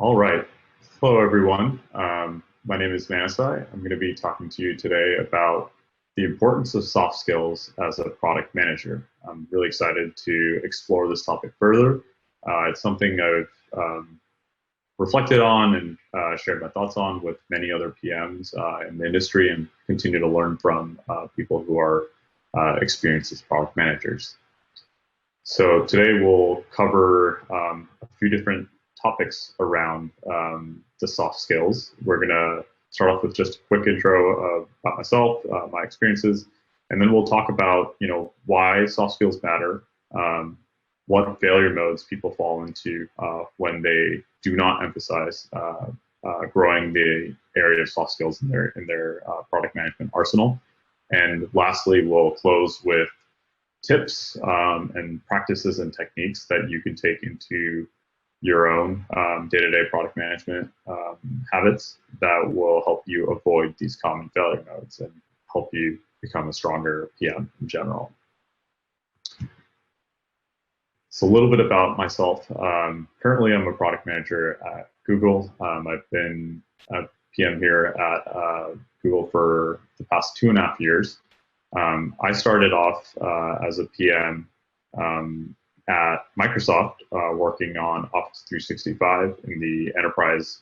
All right. Hello, everyone. My name is Manosai. I'm going to be talking to you today about the importance of soft skills as a product manager. I'm really excited to explore this topic further. It's something I've reflected on and shared my thoughts on with many other PMs in the industry and continue to learn from people who are experienced as product managers. So today we'll cover a few different topics around the soft skills. We're going to start off with just a quick intro about myself, my experiences, and then we'll talk about why soft skills matter, what failure modes people fall into when they do not emphasize growing the area of soft skills in their product management arsenal, and lastly we'll close with tips and practices and techniques that you can take into your own day-to-day product management habits that will help you avoid these common failure modes and help you become a stronger PM in general. So a little bit about myself. Currently, I'm a product manager at Google. I've been a PM here at Google for the past 2.5 years. I started off as a PM at Microsoft, working on Office 365 in the enterprise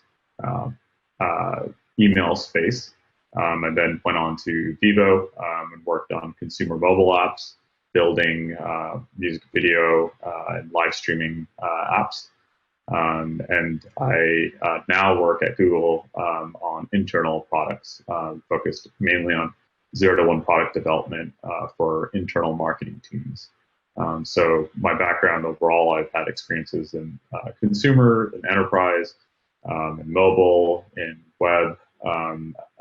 email space, and then went on to Vevo and worked on consumer mobile apps, building music, video, and live streaming apps. And I now work at Google on internal products, focused mainly on 0-to-1 product development for internal marketing teams. So my background overall, I've had experiences in consumer, in enterprise, in mobile, in web,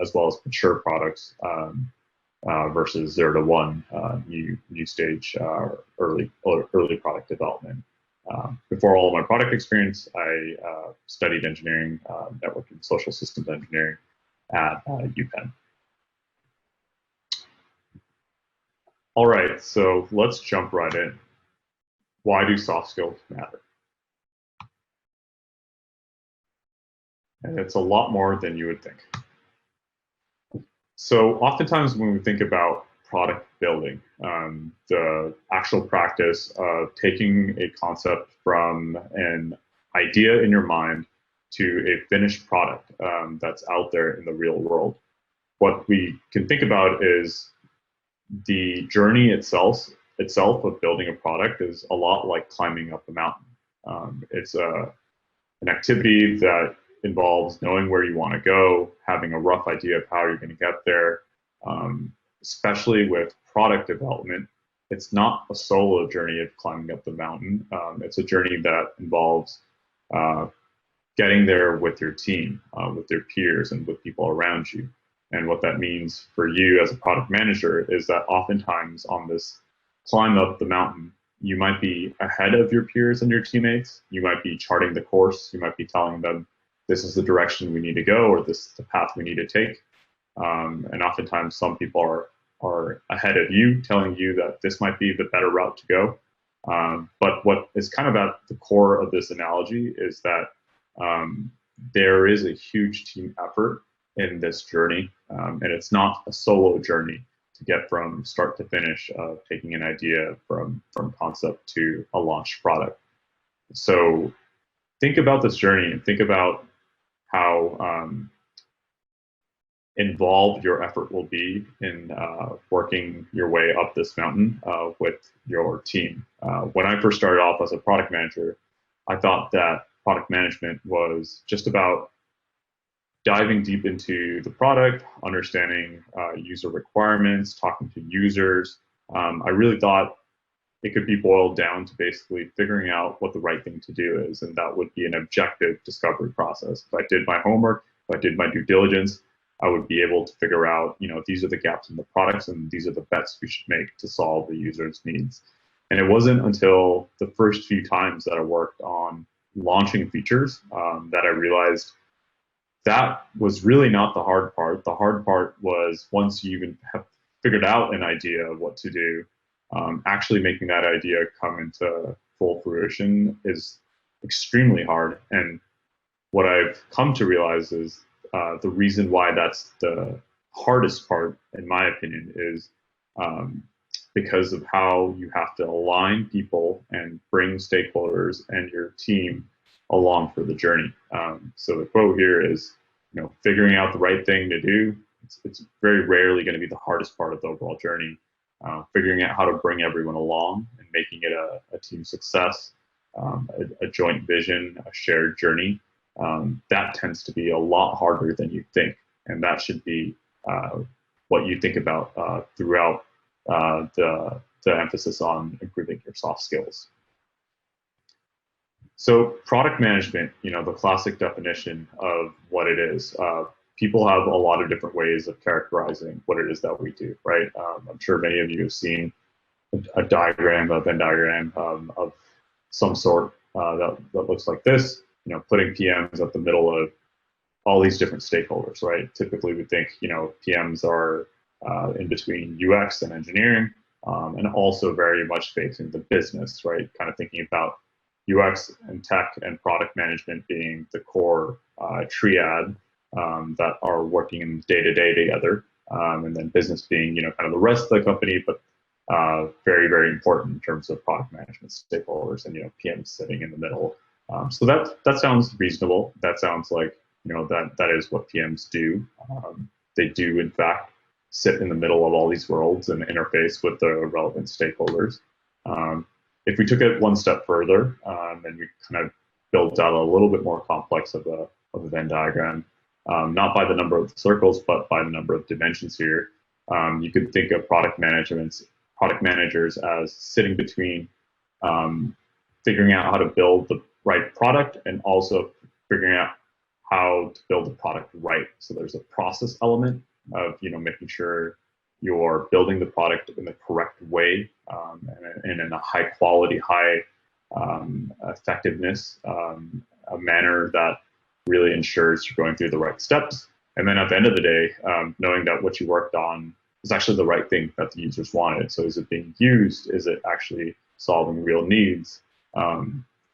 as well as mature products versus 0-to-1 new stage early product development. Before all of my product experience, I studied engineering, network and social systems engineering at UPenn. All right, so let's jump right in. Why do soft skills matter? And it's a lot more than you would think. So oftentimes when we think about product building, the actual practice of taking a concept from an idea in your mind to a finished product that's out there in the real world, what we can think about is the journey itself of building a product is a lot like climbing up a mountain. It's an activity that involves knowing where you want to go, having a rough idea of how you're going to get there. Especially with product development, it's not a solo journey of climbing up the mountain. It's a journey that involves getting there with your team, with your peers, and with people around you. And what that means for you as a product manager is that oftentimes on this climb up the mountain, you might be ahead of your peers and your teammates. You might be charting the course. You might be telling them, this is the direction we need to go, or this is the path we need to take. And oftentimes some people are ahead of you, telling you that this might be the better route to go. But what is kind of at the core of this analogy is that there is a huge team effort in this journey, and it's not a solo journey to get from start to finish of taking an idea from concept to a launched product. So think about this journey and think about how involved your effort will be in working your way up this mountain with your team. When I first started off as a product manager, I thought that product management was just about diving deep into the product, understanding user requirements, talking to users. I really thought it could be boiled down to basically figuring out what the right thing to do is, and that would be an objective discovery process. If I did my homework, if I did my due diligence, I would be able to figure out, these are the gaps in the products and these are the bets we should make to solve the user's needs. And it wasn't until the first few times that I worked on launching features that I realized that was really not the hard part. The hard part was once you even have figured out an idea of what to do, actually making that idea come into full fruition is extremely hard. And what I've come to realize is the reason why that's the hardest part, in my opinion, is because of how you have to align people and bring stakeholders and your team along for the journey. So the quote here is, figuring out the right thing to do. It's very rarely going to be the hardest part of the overall journey. Figuring out how to bring everyone along and making it a team success, a joint vision, a shared journey. That tends to be a lot harder than you think, and that should be what you think about throughout the emphasis on improving your soft skills. So product management, the classic definition of what it is. People have a lot of different ways of characterizing what it is that we do, right? I'm sure many of you have seen a diagram, a Venn diagram of some sort that looks like this, putting PMs at the middle of all these different stakeholders, right? Typically we think, PMs are in between UX and engineering, and also very much facing the business, right? Kind of thinking about UX and tech and product management being the core triad that are working in day-to-day together, and then business being, kind of the rest of the company, but very, very important in terms of product management stakeholders, and PMs sitting in the middle. So that sounds reasonable. That sounds like that is what PMs do. They do, in fact, sit in the middle of all these worlds and interface with the relevant stakeholders. If we took it one step further and we kind of built out a little bit more complex of a Venn diagram, not by the number of circles, but by the number of dimensions here, you could think of product managers as sitting between figuring out how to build the right product and also figuring out how to build the product right. So there's a process element of making sure you're building the product in the correct way and in a high quality, high effectiveness, a manner that really ensures you're going through the right steps. And then at the end of the day, knowing that what you worked on is actually the right thing that the users wanted. So is it being used? Is it actually solving real needs?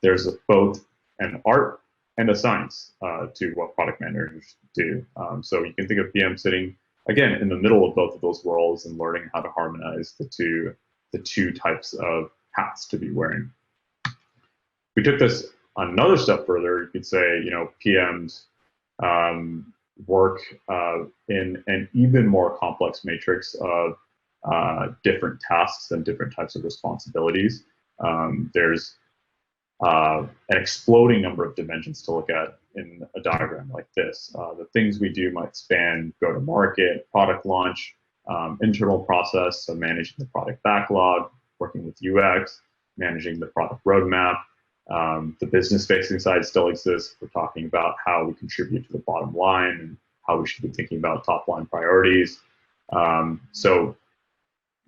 There's both an art and a science to what product managers do. So you can think of PM sitting, again, in the middle of both of those worlds and learning how to harmonize the two types of hats to be wearing. We took this another step further. You could say, PMs work in an even more complex matrix of different tasks and different types of responsibilities. There's an exploding number of dimensions to look at in a diagram like this. The things we do might span go-to-market, product launch, internal process, so managing the product backlog, working with UX, managing the product roadmap. The business-facing side still exists. We're talking about how we contribute to the bottom line and how we should be thinking about top-line priorities. So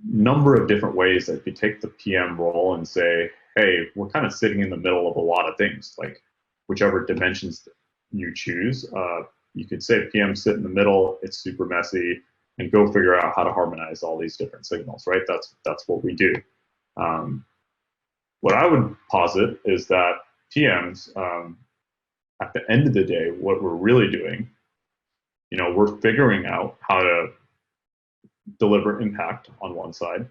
number of different ways that if you take the PM role and say, hey, we're kind of sitting in the middle of a lot of things, like whichever dimensions you choose. You could say PM sit in the middle, it's super messy, and go figure out how to harmonize all these different signals, right? That's what we do. What I would posit is that PMs, at the end of the day, what we're really doing, we're figuring out how to deliver impact on one side,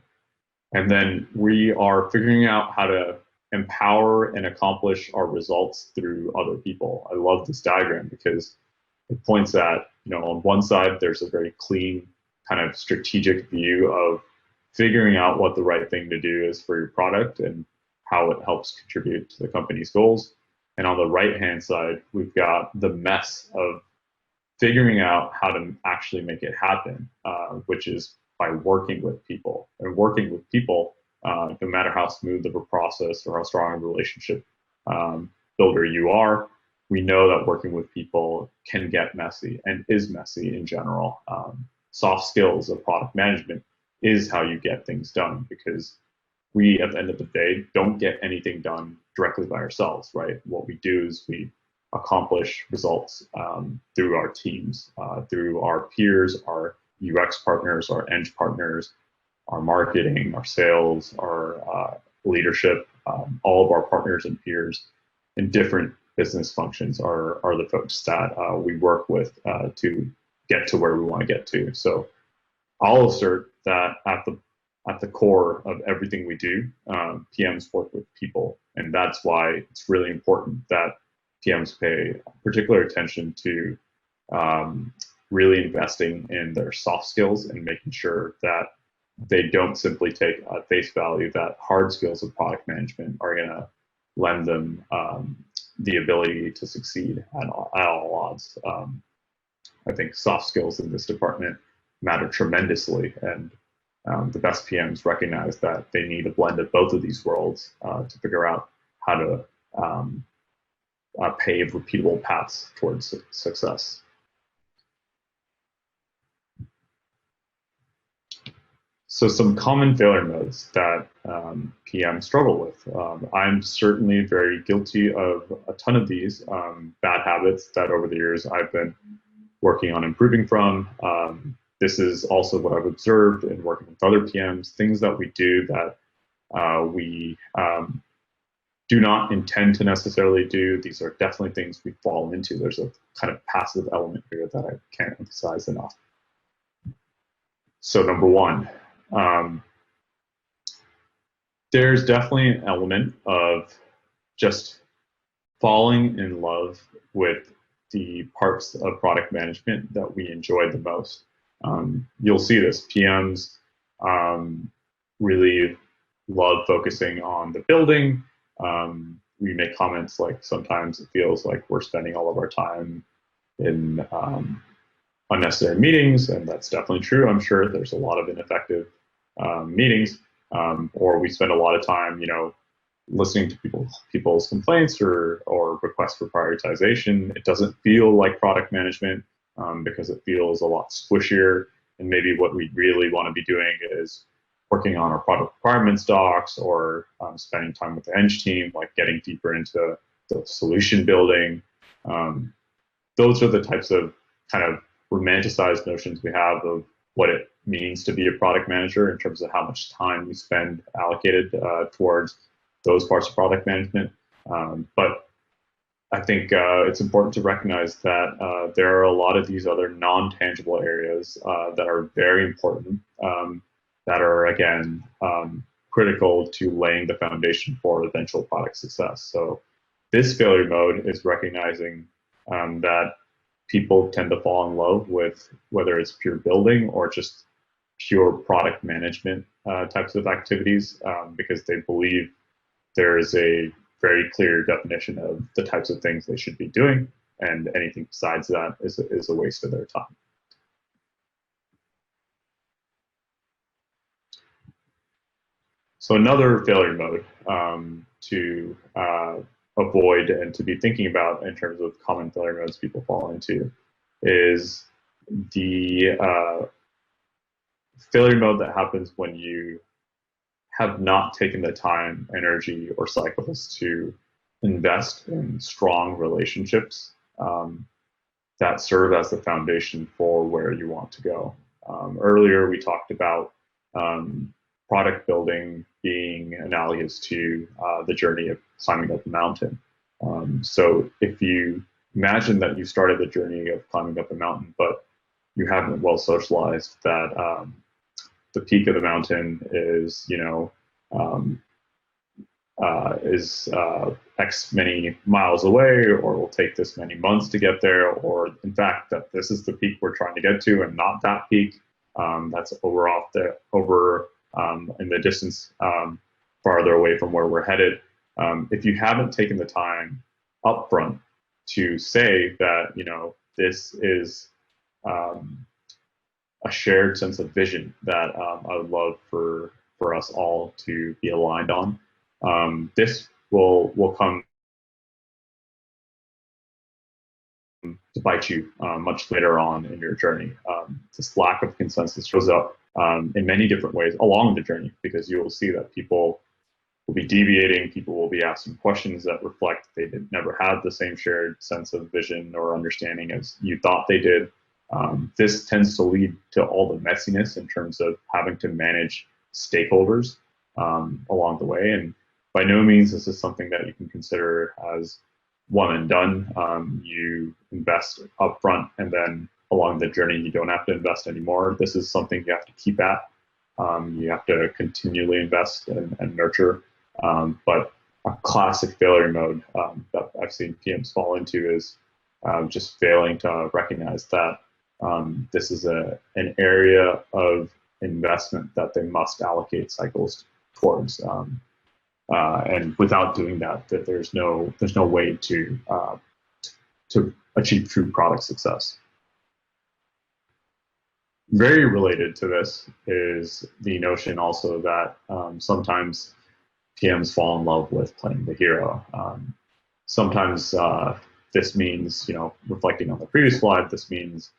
and then we are figuring out how to empower and accomplish our results through other people. I love this diagram because it points at, on one side, there's a very clean kind of strategic view of figuring out what the right thing to do is for your product and how it helps contribute to the company's goals. And on the right-hand side, we've got the mess of figuring out how to actually make it happen, which is by working with people. And working with people, no matter how smooth of a process or how strong a relationship builder you are, we know that working with people can get messy and is messy in general. Soft skills of product management is how you get things done, because we, at the end of the day, don't get anything done directly by ourselves, right? What we do is we accomplish results through our teams, through our peers, our UX partners, our eng partners, our marketing, our sales, our leadership, all of our partners and peers in different business functions are the folks that we work with to get to where we want to get to. So I'll assert that at the core of everything we do, PMs work with people, and that's why it's really important that PMs pay particular attention to really investing in their soft skills and making sure that they don't simply take at face value that hard skills of product management are going to lend them the ability to succeed at all odds. I think soft skills in this department matter tremendously, and the best PMs recognize that they need a blend of both of these worlds to figure out how to pave repeatable paths towards success. So some common failure modes that PMs struggle with. I'm certainly very guilty of a ton of these bad habits that over the years I've been working on improving from. This is also what I've observed in working with other PMs, things that we do that we do not intend to necessarily do. These are definitely things we fall into. There's a kind of passive element here that I can't emphasize enough. So number one, there's definitely an element of just falling in love with the parts of product management that we enjoy the most. You'll see this. PMs really love focusing on the building. We make comments like sometimes it feels like we're spending all of our time in unnecessary meetings, and that's definitely true. I'm sure there's a lot of ineffective meetings, or we spend a lot of time, listening to people's complaints or requests for prioritization. It doesn't feel like product management because it feels a lot squishier. And maybe what we really want to be doing is working on our product requirements docs or spending time with the eng team, like getting deeper into the solution building. Those are the types of kind of romanticized notions we have of what it means to be a product manager in terms of how much time we spend allocated towards those parts of product management. But I think it's important to recognize that there are a lot of these other non-tangible areas that are very important, that are, again, critical to laying the foundation for eventual product success. So this failure mode is recognizing that people tend to fall in love with whether it's pure building or just pure product management types of activities because they believe there is a very clear definition of the types of things they should be doing, and anything besides that is a waste of their time. So another failure mode to avoid and to be thinking about in terms of common failure modes people fall into is the failure mode that happens when you have not taken the time, energy, or cycles to invest in strong relationships that serve as the foundation for where you want to go. Earlier, we talked about product building being analogous to the journey of climbing up a mountain. So if you imagine that you started the journey of climbing up a mountain, but you haven't well socialized that the peak of the mountain is, X many miles away, or will take this many months to get there, or in fact that this is the peak we're trying to get to and not that peak. That's over in the distance, farther away from where we're headed. If you haven't taken the time up front to say that, this is a shared sense of vision that I would love for us all to be aligned on, this will come to bite you much later on in your journey. This lack of consensus shows up in many different ways along the journey, because you will see that people will be deviating, people will be asking questions that reflect they never had the same shared sense of vision or understanding as you thought they did. This tends to lead to all the messiness in terms of having to manage stakeholders along the way. And by no means this is something that you can consider as one and done. You invest upfront, and then along the journey, you don't have to invest anymore. This is something you have to keep at. You have to continually invest and nurture. But a classic failure mode that I've seen PMs fall into is just failing to recognize that this is an area of investment that they must allocate cycles towards. And without doing that, there's no way to achieve true product success. Very related to this is the notion also that sometimes PMs fall in love with playing the hero. Sometimes this means, reflecting on the previous slide, this means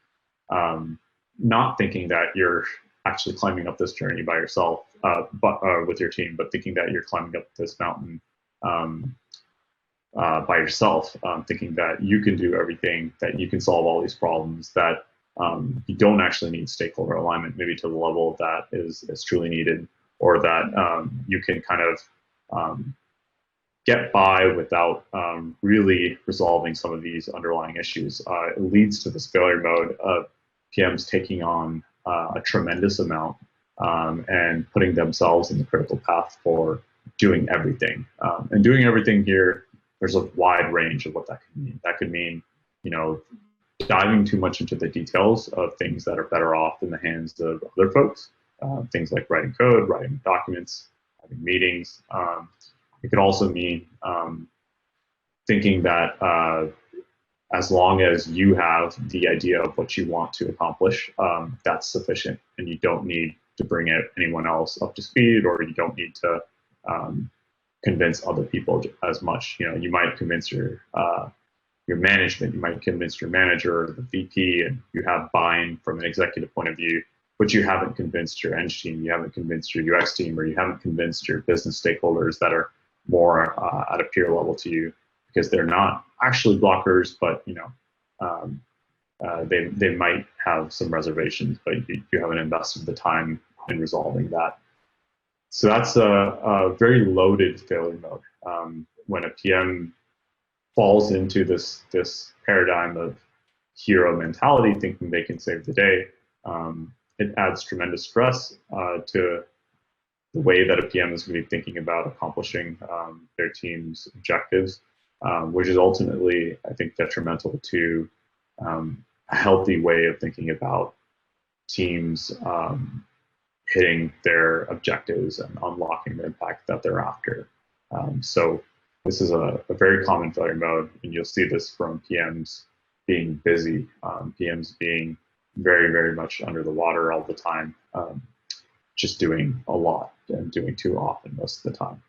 not thinking that you're actually climbing up this journey by yourself, but with your team, but thinking that you're climbing up this mountain by yourself, thinking that you can do everything, that you can solve all these problems, that you don't actually need stakeholder alignment, maybe to the level that is truly needed, or that you can kind of get by without really resolving some of these underlying issues. It leads to this failure mode of PMs taking on a tremendous amount and putting themselves in the critical path for doing everything. And doing everything here, there's a wide range of what that could mean. That could mean, diving too much into the details of things that are better off in the hands of other folks. Things like writing code, writing documents, having meetings. It could also mean thinking that as long as you have the idea of what you want to accomplish, that's sufficient, and you don't need to bring anyone else up to speed, or you don't need to convince other people as much. You might convince your management, you might convince your manager or the VP, and you have buy-in from an executive point of view, but you haven't convinced your eng team, you haven't convinced your UX team, or you haven't convinced your business stakeholders that are more at a peer level to you, because they're not actually blockers, but they might have some reservations, but you haven't invested the time in resolving that. So that's a very loaded failure mode. When a PM falls into this paradigm of hero mentality, thinking they can save the day, it adds tremendous stress to the way that a PM is going to be thinking about accomplishing their team's objectives, which is ultimately, I think, detrimental to a healthy way of thinking about teams hitting their objectives and unlocking the impact that they're after. So this is a very common failure mode, and you'll see this from PMs being busy, PMs being very, very much under the water all the time, just doing a lot and doing too often most of the time.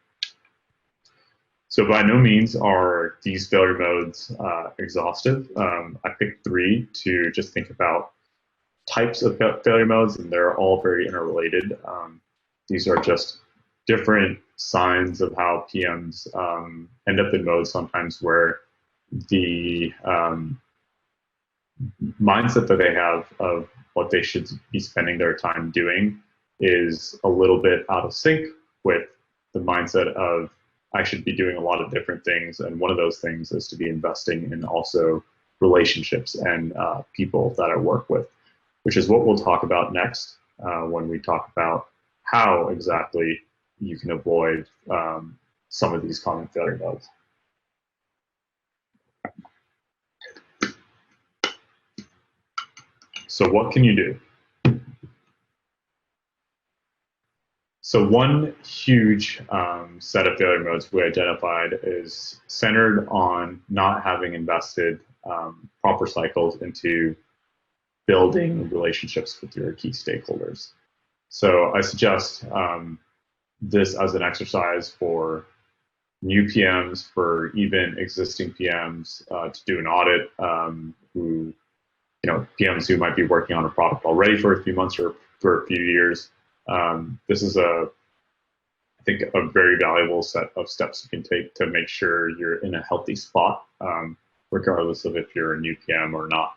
So by no means are these failure modes exhaustive. I picked 3 to just think about types of failure modes, and they're all very interrelated. These are just different signs of how PMs end up in modes sometimes where the mindset that they have of what they should be spending their time doing is a little bit out of sync with the mindset of I should be doing a lot of different things, and one of those things is to be investing in also relationships and people that I work with, which is what we'll talk about next when we talk about how exactly you can avoid some of these common failure modes. So what can you do? So one huge set of failure modes we identified is centered on not having invested proper cycles into building relationships with your key stakeholders. So I suggest this as an exercise for new PMs, for even existing PMs to do an audit, PMs who might be working on a product already for a few months or for a few years. This is I think a very valuable set of steps you can take to make sure you're in a healthy spot, regardless of if you're a new PM or not.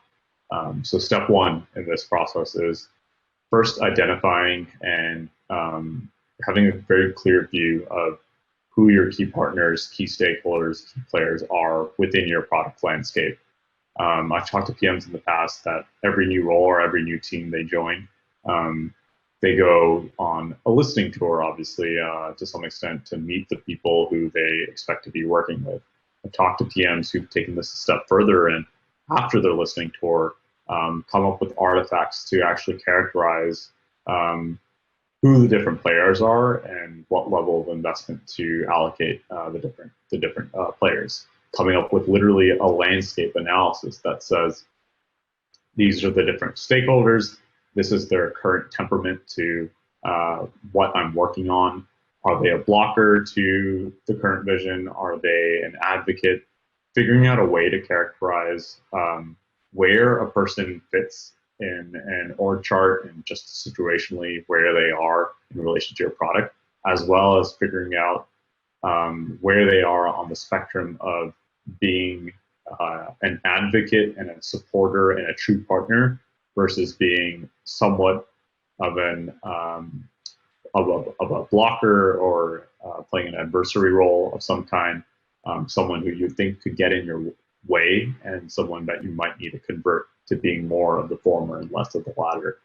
So step 1 in this process is first identifying and having a very clear view of who your key partners, key stakeholders, key players are within your product landscape. I've talked to PMs in the past that every new role or every new team they join, they go on a listening tour, obviously, to some extent, to meet the people who they expect to be working with. I've talked to PMs who've taken this a step further and after their listening tour, come up with artifacts to actually characterize who the different players are and what level of investment to allocate the different players. Coming up with literally a landscape analysis that says these are the different stakeholders. This is their current temperament to what I'm working on. Are they a blocker to the current vision? Are they an advocate? Figuring out a way to characterize where a person fits in an org chart and just situationally where they are in relation to your product, as well as figuring out where they are on the spectrum of being an advocate and a supporter and a true partner versus being somewhat of an of a blocker or playing an adversary role of some kind, someone who you think could get in your way, and someone that you might need to convert to being more of the former and less of the latter.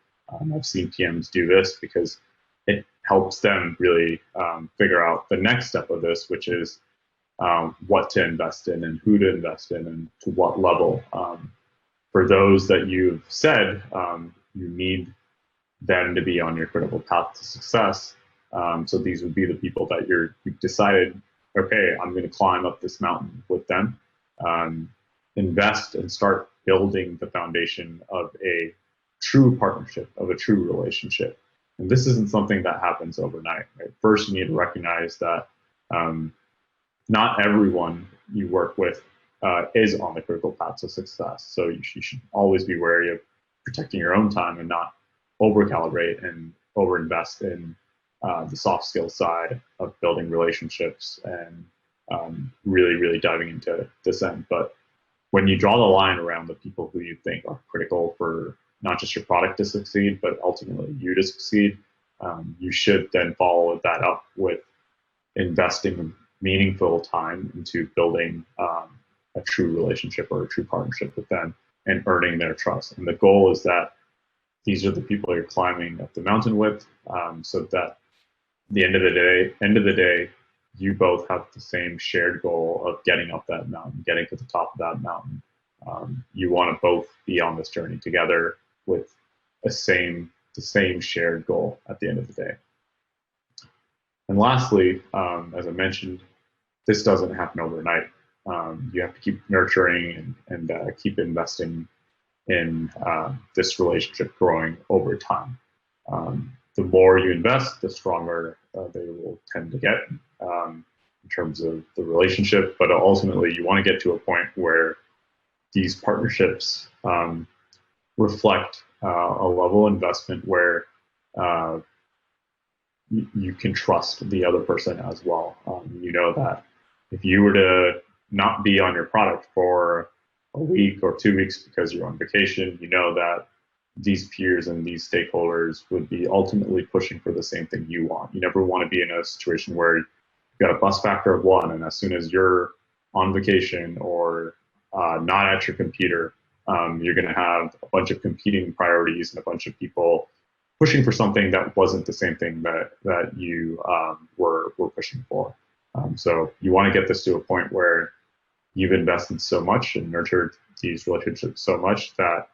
I've seen PMs do this because it helps them really figure out the next step of this, which is what to invest in and who to invest in and to what level. For those that you've said, you need them to be on your critical path to success. So these would be the people that you've decided, okay, I'm going to climb up this mountain with them, invest and start building the foundation of a true partnership, of a true relationship. And this isn't something that happens overnight. Right? First, you need to recognize that not everyone you work with is on the critical path to success. So you should always be wary of protecting your own time and not over-calibrate and over-invest in the soft skills side of building relationships and really, really diving into this end. But when you draw the line around the people who you think are critical for not just your product to succeed, but ultimately you to succeed, you should then follow that up with investing meaningful time into building a true relationship or a true partnership with them and earning their trust. And the goal is that these are the people you're climbing up the mountain with, so that at the end of the day, you both have the same shared goal of getting up that mountain, getting to the top of that mountain. You want to both be on this journey together with the same shared goal at the end of the day. And lastly, as I mentioned, this doesn't happen overnight. You have to keep nurturing and keep investing in this relationship growing over time. The more you invest, the stronger they will tend to get in terms of the relationship. But ultimately, you want to get to a point where these partnerships reflect a level of investment where you can trust the other person as well. You know that if you were to not be on your product for a week or 2 weeks because you're on vacation, you know that these peers and these stakeholders would be ultimately pushing for the same thing you want. You never want to be in a situation where you've got a bus factor of 1, and as soon as you're on vacation or not at your computer, you're going to have a bunch of competing priorities and a bunch of people pushing for something that wasn't the same thing that you were pushing for. So you want to get this to a point where you've invested so much and nurtured these relationships so much that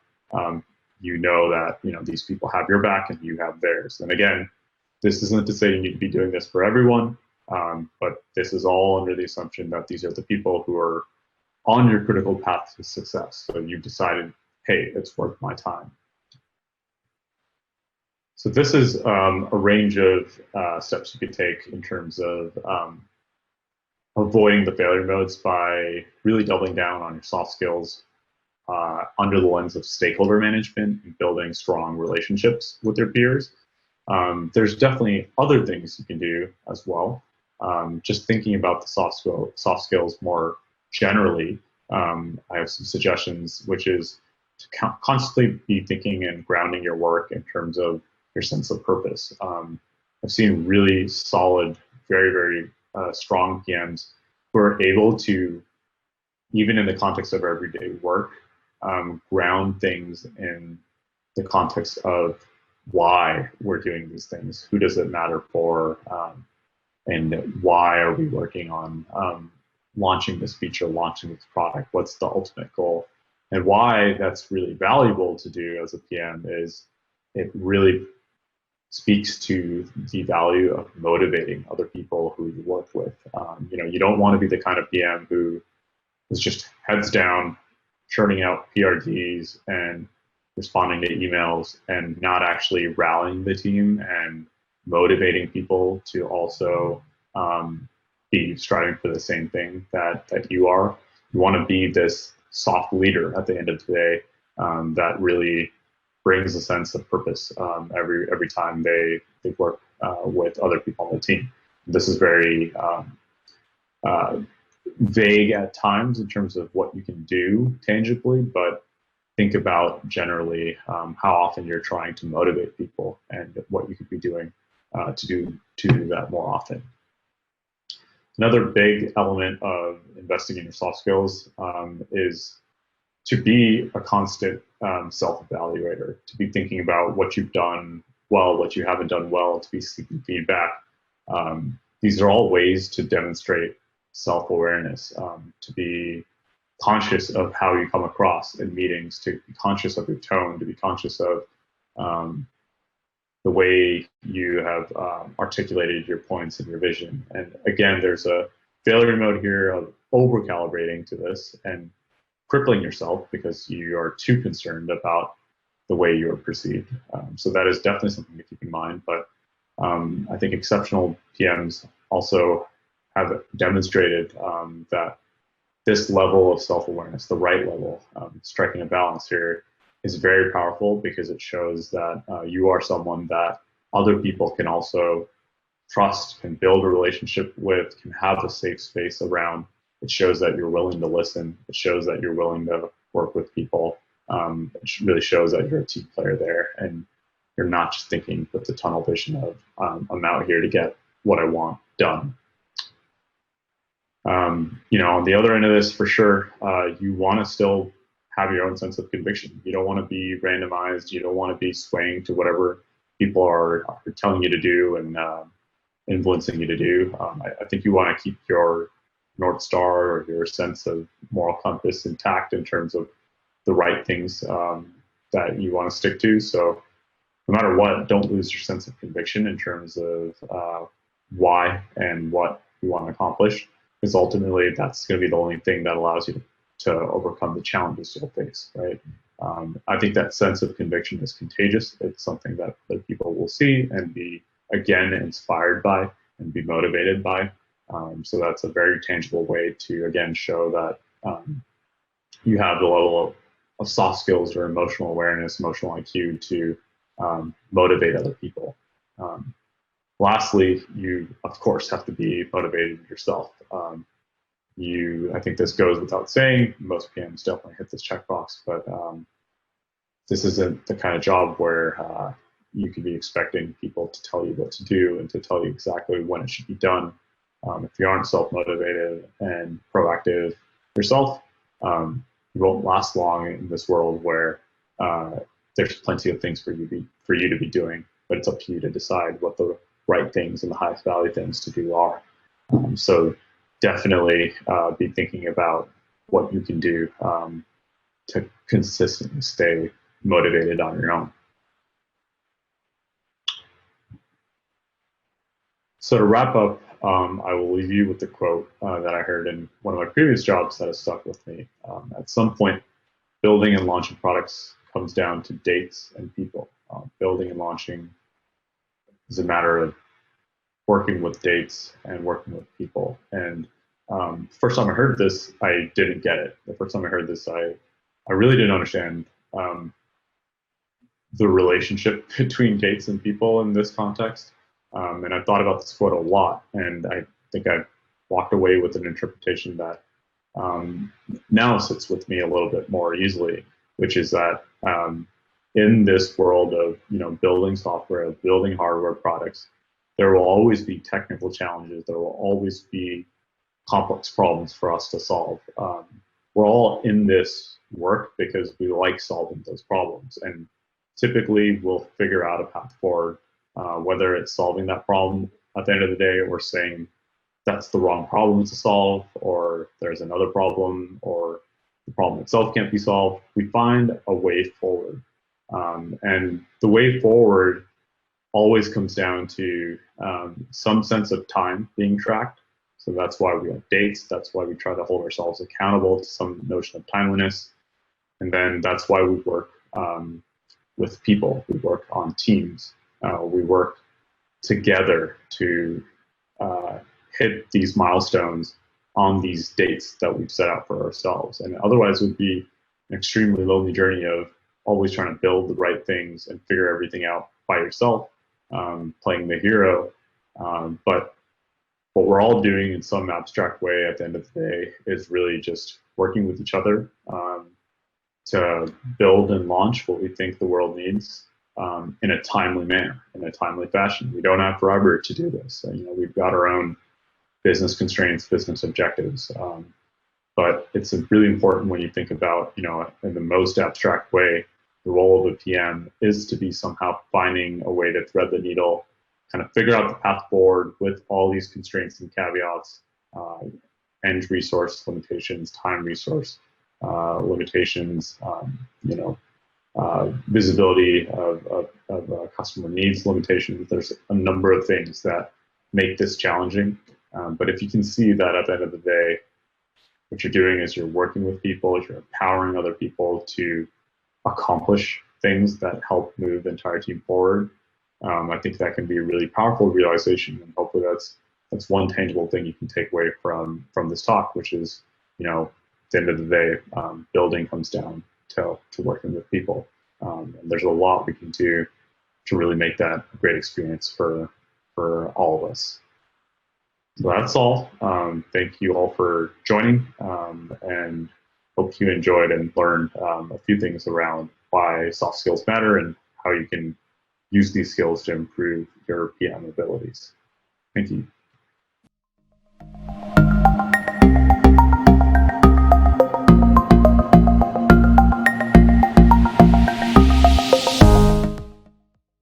you know that these people have your back and you have theirs. And again, this isn't to say you need to be doing this for everyone, but this is all under the assumption that these are the people who are on your critical path to success. So you've decided, hey, it's worth my time. So this is a range of steps you could take in terms of avoiding the failure modes by really doubling down on your soft skills under the lens of stakeholder management and building strong relationships with your peers. There's definitely other things you can do as well. Just thinking about the soft skills more generally, I have some suggestions, which is to constantly be thinking and grounding your work in terms of your sense of purpose. I've seen really solid, very, very strong PMs who are able to, even in the context of everyday work, ground things in the context of why we're doing these things, who does it matter for, and why are we working on launching this feature, launching this product, what's the ultimate goal. And why that's really valuable to do as a PM is it really speaks to the value of motivating other people who you work with. You don't want to be the kind of PM who is just heads down, churning out PRDs and responding to emails and not actually rallying the team and motivating people to also be striving for the same thing that you are. You want to be this soft leader at the end of the day that really brings a sense of purpose every time they work with other people on the team. This is very vague at times in terms of what you can do tangibly, but think about generally how often you're trying to motivate people and what you could be doing to do that more often. Another big element of investing in your soft skills is to be a constant self-evaluator, to be thinking about what you've done well, what you haven't done well, to be seeking feedback. These are all ways to demonstrate self-awareness, to be conscious of how you come across in meetings, to be conscious of your tone, to be conscious of the way you have articulated your points and your vision. And again, there's a failure mode here of over-calibrating to this and crippling yourself because you are too concerned about the way you are perceived. So that is definitely something to keep in mind. But I think exceptional PMs also have demonstrated that this level of self-awareness, the right level, striking a balance here, is very powerful because it shows that you are someone that other people can also trust, can build a relationship with, can have a safe space around. It shows that you're willing to listen. It shows that you're willing to work with people. It really shows that you're a team player there and you're not just thinking with the tunnel vision of I'm out here to get what I want done. On the other end of this, for sure, you want to still have your own sense of conviction. You don't want to be randomized. You don't want to be swaying to whatever people are telling you to do and influencing you to do. I think you want to keep your North Star or your sense of moral compass intact in terms of the right things that you want to stick to. So no matter what, don't lose your sense of conviction in terms of why and what you want to accomplish, because ultimately that's going to be the only thing that allows you to overcome the challenges you'll face, right? I think that sense of conviction is contagious. It's something that other people will see and be, again, inspired by and be motivated by. So that's a very tangible way to, again, show that you have the level of soft skills or emotional awareness, emotional IQ to motivate other people. Lastly, you, of course, have to be motivated yourself. I think this goes without saying. Most PMs definitely hit this checkbox, but this isn't the kind of job where you can be expecting people to tell you what to do and to tell you exactly when it should be done. If you aren't self-motivated and proactive yourself, you won't last long in this world where there's plenty of things for you to be doing, but it's up to you to decide what the right things and the highest value things to do are. So definitely be thinking about what you can do to consistently stay motivated on your own. So to wrap up, I will leave you with the quote that I heard in one of my previous jobs that has stuck with me. At some point, building and launching products comes down to dates and people. Building and launching is a matter of working with dates and working with people. And first time I heard this, I didn't get it. The first time I heard this, I really didn't understand the relationship between dates and people in this context. And I thought about this quote a lot, and I think I walked away with an interpretation that now sits with me a little bit more easily, which is that in this world of building software, of building hardware products, there will always be technical challenges. There will always be complex problems for us to solve. We're all in this work because we like solving those problems, and typically we'll figure out a path forward, whether it's solving that problem at the end of the day or saying that's the wrong problem to solve, or there's another problem, or the problem itself can't be solved. We find a way forward. And the way forward always comes down to some sense of time being tracked. So that's why we have dates. That's why we try to hold ourselves accountable to some notion of timeliness. And then that's why we work with people. We work on teams. We work together to hit these milestones on these dates that we've set out for ourselves. And otherwise it would be an extremely lonely journey of always trying to build the right things and figure everything out by yourself, playing the hero. But what we're all doing in some abstract way at the end of the day is really just working with each other to build and launch what we think the world needs in a timely manner, in a timely fashion. We don't have forever to do this. So, we've got our own business constraints, business objectives. But it's really important when you think about, in the most abstract way, the role of a PM is to be somehow finding a way to thread the needle, kind of figure out the path forward with all these constraints and caveats, end resource limitations, time resource limitations, visibility of customer needs limitations. There's a number of things that make this challenging. But if you can see that at the end of the day, what you're doing is you're working with people, you're empowering other people to accomplish things that help move the entire team forward. I think that can be a really powerful realization, and hopefully that's one tangible thing you can take away from this talk, which is, at the end of the day, building comes down to working with people. And there's a lot we can do to really make that a great experience for all of us. So that's all. Thank you all for joining, and hope you enjoyed and learned a few things around why soft skills matter and how you can use these skills to improve your PM abilities. Thank you.